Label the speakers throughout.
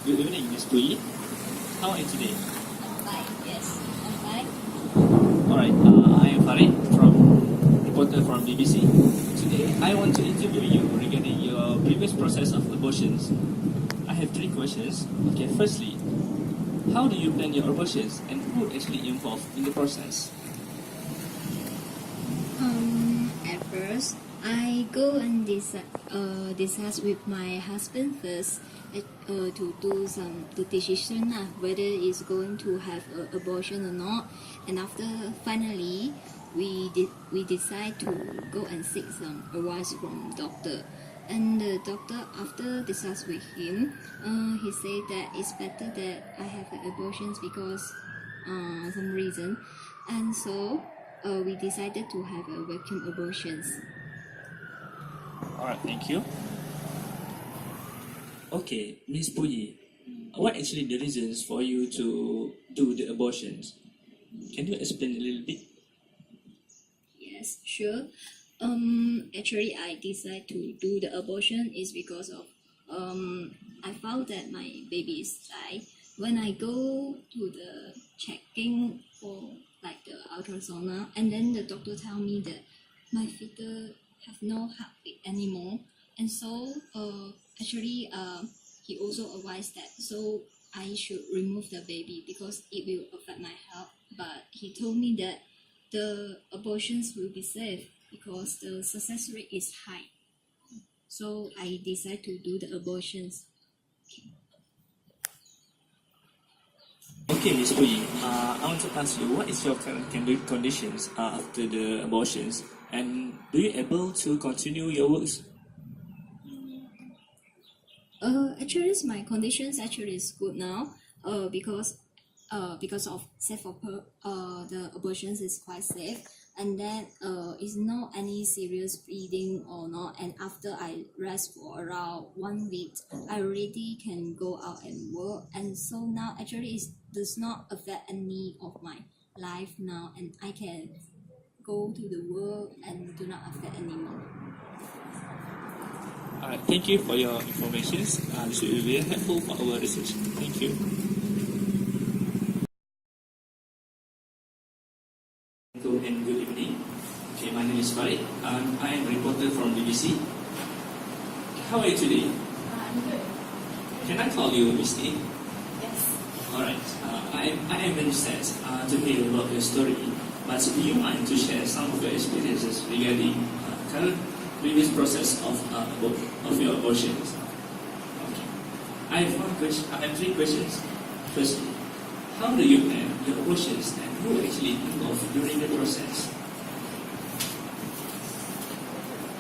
Speaker 1: Good evening, Miss Pui. How are you today?
Speaker 2: I'm fine. Yes, I'm fine.
Speaker 1: Alright, I am Farid, reporter from BBC. Today, I want to interview you regarding your previous process of abortions. I have three questions. Okay, firstly, how do you plan your abortions and who actually involved in the process?
Speaker 2: At first, I go and discuss with my husband first to do some the decision whether it's going to have an abortion or not, and after finally we decide to go and seek some advice from doctor. And the doctor, after discuss with him, he said that it's better that I have an abortions because some reason, and so we decided to have a vacuum abortions.
Speaker 1: Alright, thank you. Okay, Miss Pui, what actually the reasons for you to do the abortions? Can you explain a little bit?
Speaker 2: Yes, sure. Actually, I decided to do the abortion is because of I found that my baby is died. When I go to the checking for like the ultrasound, and then the doctor tell me that my fetus have no heartbeat anymore, and so actually he also advised that so I should remove the baby because it will affect my health. But he told me that the abortions will be safe because the success rate is high. So I decided to do the abortions.
Speaker 1: Okay, Miss Pui, I want to ask you, what is your current conditions after the abortions, and do you able to continue your works?
Speaker 2: Actually, my conditions actually is good now. Because of the abortions is quite safe, and then is not any serious bleeding or not. And after I rest for around 1 week, I already can go out and work. And so now actually it does not affect any of my life now, and I can go to the work and do not affect anymore.
Speaker 1: Alright, thank you for your information. This will be very helpful for our research. Thank you. And good evening. Okay, my name is Farid. I am a reporter from BBC. How are you today?
Speaker 3: I'm good.
Speaker 1: Can I call you Misty?
Speaker 3: Yes.
Speaker 1: Alright, I am very sad to hear about your story, but do you mind to share some of your experiences regarding current previous process of your abortions? Okay. I have three questions. Firstly, how do you plan your abortions and who actually involved during the process?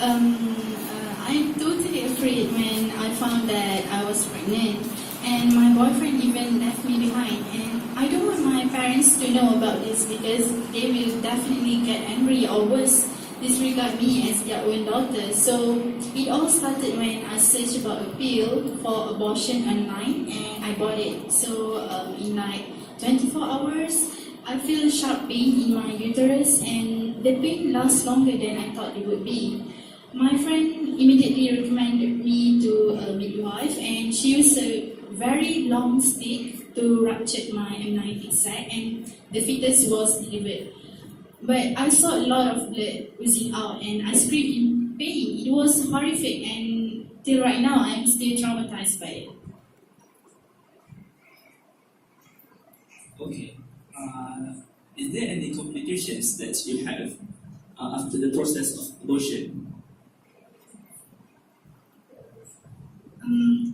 Speaker 3: I'm totally afraid when I found that I was pregnant, and my boyfriend even left me behind. And I don't want my parents to know about this because they will definitely get angry or worse, disregard me as their own daughter. So it all started when I searched about a pill for abortion online, and I bought it. So in like 24 hours, I feel a sharp pain in my uterus, and the pain lasts longer than I thought it would be. My friend immediately recommended me to a midwife, and she used a very long stick to rupture my amniotic sac, and the fetus was delivered. But I saw a lot of blood oozing out, and I screamed in pain. It was horrific, and till right now, I'm still traumatized by it.
Speaker 1: Okay. Is there any complications that you have after the process of abortion?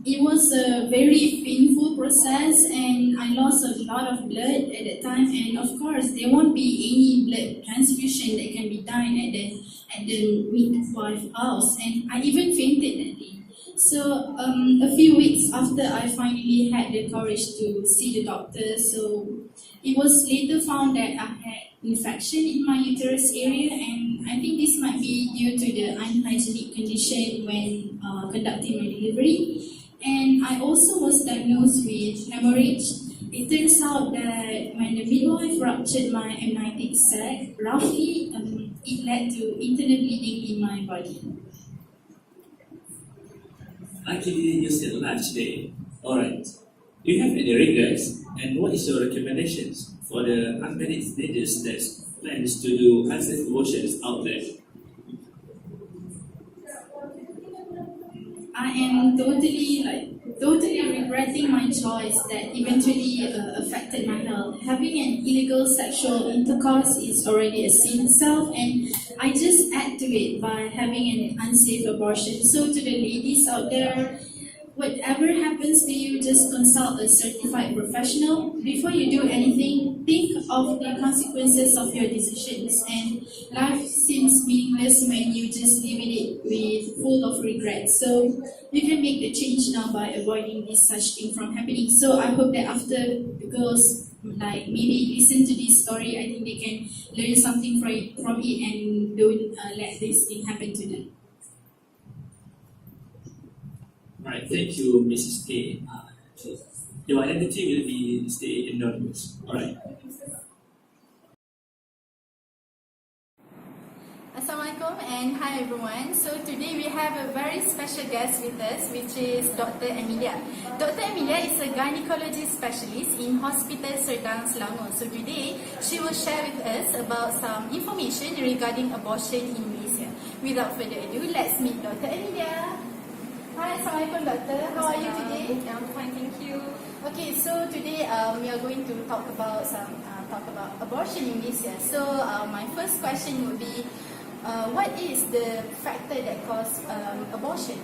Speaker 3: It was a very painful process, and I lost a lot of blood at that time. And of course, there won't be any blood transfusion that can be done at the midwife house. And I even fainted that day. So a few weeks after I finally had the courage to see the doctor, so it was later found that I had infection in my uterus area, and I think this might be due to the unhygienic condition when conducting my delivery. And I also was diagnosed with hemorrhage. It turns out that when the midwife ruptured my amniotic sac, roughly it led to internal bleeding in my body.
Speaker 1: Luckily, you're still alive today. Alright. Do you have any regrets? And what is your recommendations for the unmarried teenagers that plans to do unsafe abortions out there?
Speaker 3: I am totally regretting my choice that eventually affected my health. Having an illegal sexual intercourse is already a sin itself, and I just add to it by having an unsafe abortion. So to the ladies out there, whatever happens to you, just consult a certified professional. Before you do anything, think of the consequences of your decisions. And life seems meaningless when you just live in it with full of regret. So you can make the change now by avoiding this such thing from happening. So I hope that after the girls like maybe listen to this story, I think they can learn something from it and don't let this thing happen to them.
Speaker 1: Right, thank you, Mrs. K. So your identity will be stay anonymous. All right.
Speaker 3: Assalamualaikum and hi everyone. So today we have a very special guest with us, which is Dr. Emilia. Dr. Emilia is a gynecology specialist in Hospital Serdang, Selangor. So today she will share with us about some information regarding abortion in Malaysia. Without further ado, let's meet Dr. Emilia. Hi, Assalamualaikum Doctor. How are you today?
Speaker 4: I'm fine, thank you.
Speaker 3: Okay, so today we are going to talk about abortion in Malaysia. So my first question would be, what is the factor that causes abortion?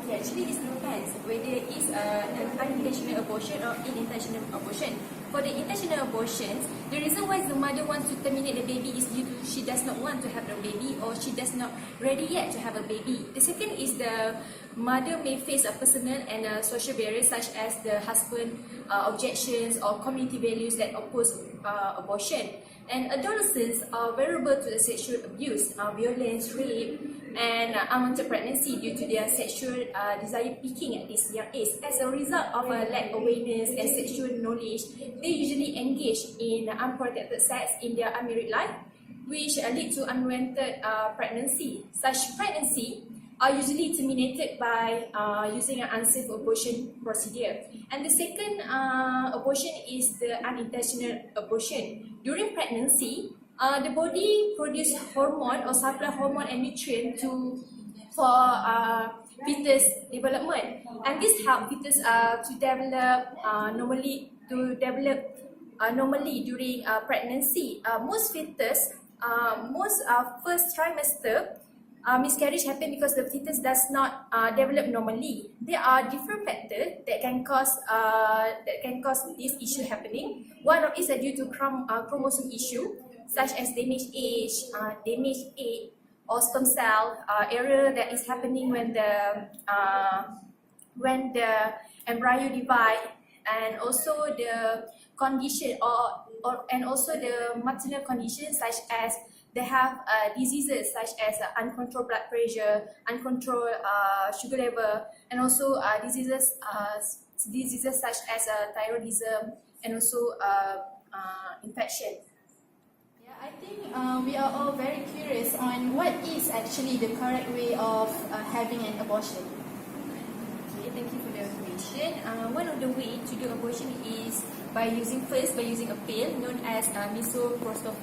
Speaker 4: Okay, actually, it depends whether it is an unintentional abortion or intentional abortion. For the intentional abortions, the reason why the mother wants to terminate the baby is due to she does not want to have a baby or she does not ready yet to have a baby. The second is the mother may face a personal and social barriers such as the husband objections or community values that oppose abortion. And adolescents are vulnerable to the sexual abuse, violence, rape, and unwanted pregnancy due to their sexual desire peaking at this young age. As a result of a lack of awareness and sexual knowledge, they usually engage in unprotected sex in their unmarried life, which lead to unwanted pregnancy. Such pregnancy are usually terminated by using an unsafe abortion procedure. And the second abortion is the unintentional abortion. During pregnancy, the body produces hormone or supply hormone and nutrient for fetus development, and this helps fetus to develop normally during pregnancy. Most fetus, most first trimester. Miscarriage happen because the fetus does not develop normally. There are different factors that can cause this issue happening. One of it is due to chromosome issue, such as damaged egg, or sperm cell error that is happening when the embryo divide, and also the condition and also the maternal condition such as they have diseases such as uncontrolled blood pressure, uncontrolled sugar level, and also diseases such as thyroidism and also infection.
Speaker 3: Yeah, I think we are all very curious on what is actually the correct way of having an abortion.
Speaker 4: Okay, thank you for the question. One of the way to do abortion is by using a pill known as misoprostol,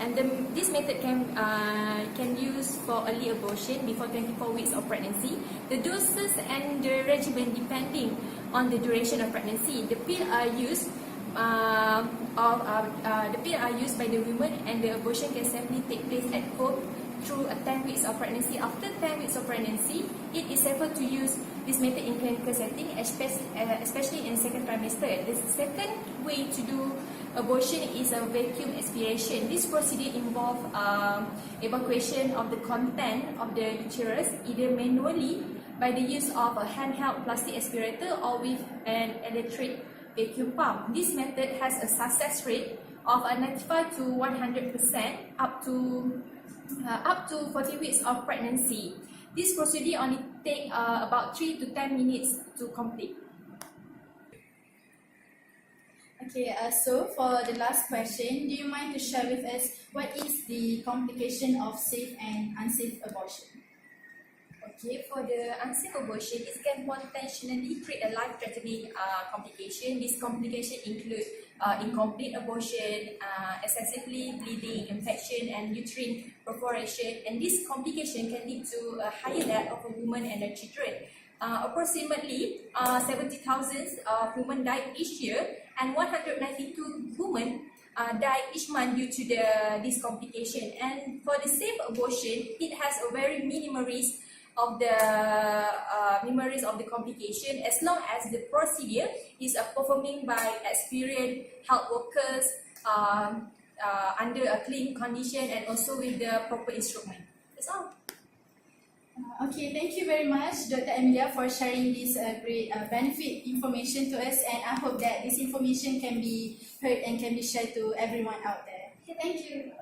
Speaker 4: and this method can use for early abortion before 24 weeks of pregnancy. The doses and the regimen depending on the duration of pregnancy. The pill are used by the women, and the abortion can safely take place at home through 10 weeks of pregnancy. After 10 weeks of pregnancy, it is safer to use this method in clinical setting, especially in second trimester. The second way to do abortion is a vacuum aspiration. This procedure involves evacuation of the content of the uterus, either manually by the use of a handheld plastic aspirator or with an electric vacuum pump. This method has a success rate of 95 to 100% up to 40 weeks of pregnancy. This procedure only takes about 3 to 10 minutes to complete.
Speaker 3: Okay, so for the last question, do you mind to share with us what is the complication of safe and unsafe abortion?
Speaker 4: Okay, for the unsafe abortion, it can potentially create a life-threatening complication. This complication include incomplete abortion, excessively bleeding, infection, and uterine perforation. And this complication can lead to a higher death of a woman and her children. Approximately 70,000 women die each year, and 192 women die each month due to this complication. And for the safe abortion, it has a very minimal risk of the complication, as long as the procedure is performing by experienced health workers under a clean condition and also with the proper instrument. That's all.
Speaker 3: Okay, thank you very much, Dr. Emilia, for sharing this great benefit information to us, and I hope that this information can be heard and can be shared to everyone out there. Okay, thank you.